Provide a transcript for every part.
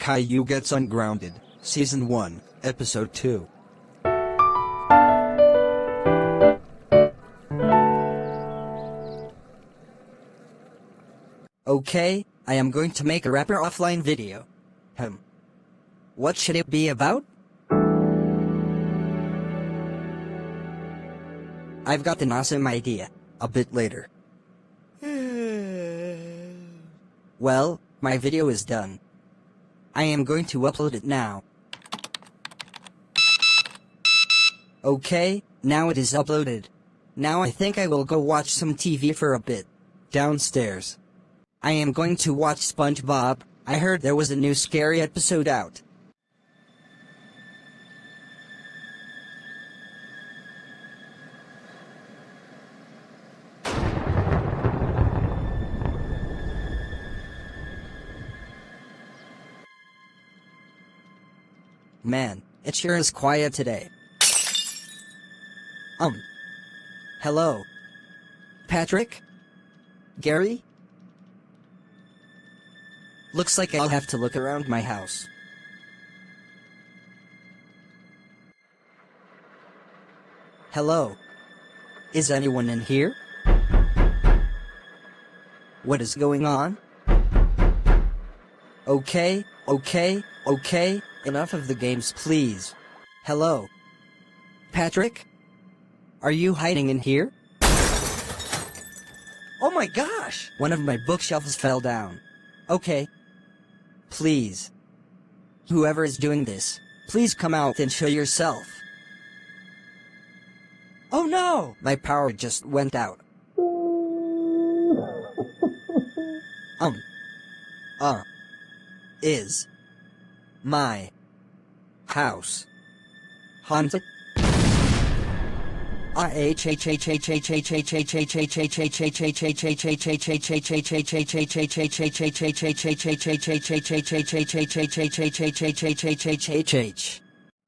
Caillou Gets Ungrounded, Season 1, Episode 2. Okay, I am going to make a rapper offline video. What should it be about? I've got an awesome idea. A bit later. Well, my video is done. I am going to upload it now. Okay, now it is uploaded. Now I think I will go watch some TV for a bit. Downstairs. I am going to watch SpongeBob. I heard there was a new scary episode out. Man, it sure is quiet today. Hello? Patrick? Gary? Looks like I'll have to look around my house. Hello? Is anyone in here? What is going on? Okay, enough of the games, please. Hello? Patrick? Are you hiding in here? Oh my gosh! One of my bookshelves fell down. Okay. Please. Whoever is doing this, please come out and show yourself. Oh no! My power just went out. Is my house haunted?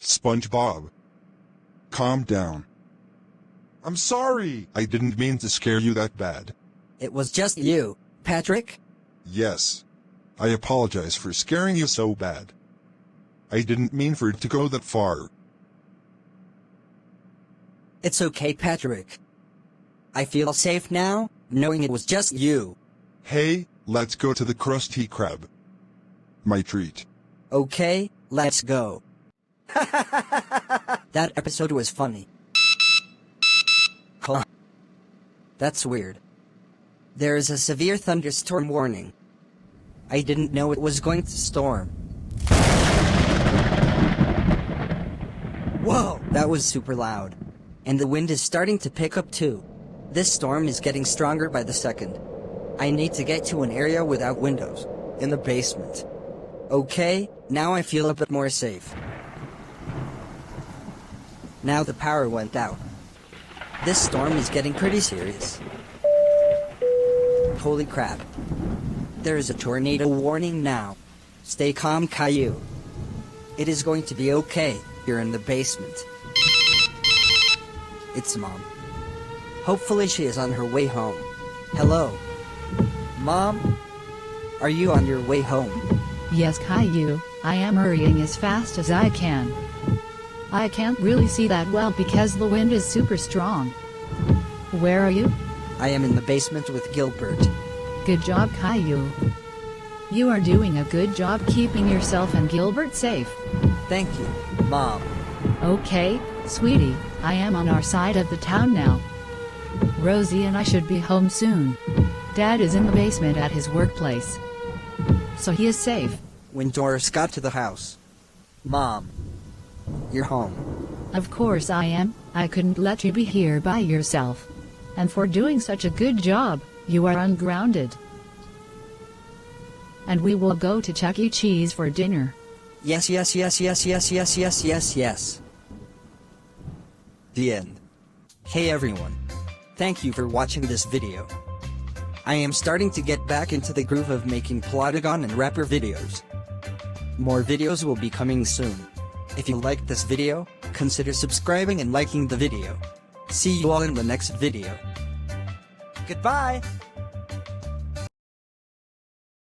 SpongeBob, calm down. I'm sorry. I didn't mean to scare you that bad. It was just you, Patrick. Yes. I apologize for scaring you so bad. I didn't mean for it to go that far. It's okay, Patrick. I feel safe now, knowing it was just you. Hey, let's go to the Krusty Krab. My treat. Okay, let's go. That episode was funny. Huh. That's weird. There is a severe thunderstorm warning. I didn't know it was going to storm. Whoa, that was super loud. And the wind is starting to pick up too. This storm is getting stronger by the second. I need to get to an area without windows, in the basement. Okay, now I feel a bit more safe. Now the power went out. This storm is getting pretty serious. Holy crap. There is a tornado warning now. Stay calm, Caillou. It is going to be okay. You're in the basement. It's Mom. Hopefully she is on her way home. Hello? Mom? Are you on your way home? Yes, Caillou, I am hurrying as fast as I can. I can't really see that well because the wind is super strong. Where are you? I am in the basement with Gilbert. Good job, Caillou. You are doing a good job keeping yourself and Gilbert safe. Thank you, Mom. Okay, sweetie, I am on our side of the town now. Rosie and I should be home soon. Dad is in the basement at his workplace, so he is safe. When Doris got to the house. Mom, you're home. Of course I am. I couldn't let you be here by yourself. And for doing such a good job, you are ungrounded. And we will go to Chuck E. Cheese for dinner. Yes. The end. Hey everyone. Thank you for watching this video. I am starting to get back into the groove of making Plotagon and rapper videos. More videos will be coming soon. If you liked this video, consider subscribing and liking the video. See you all in the next video. Goodbye!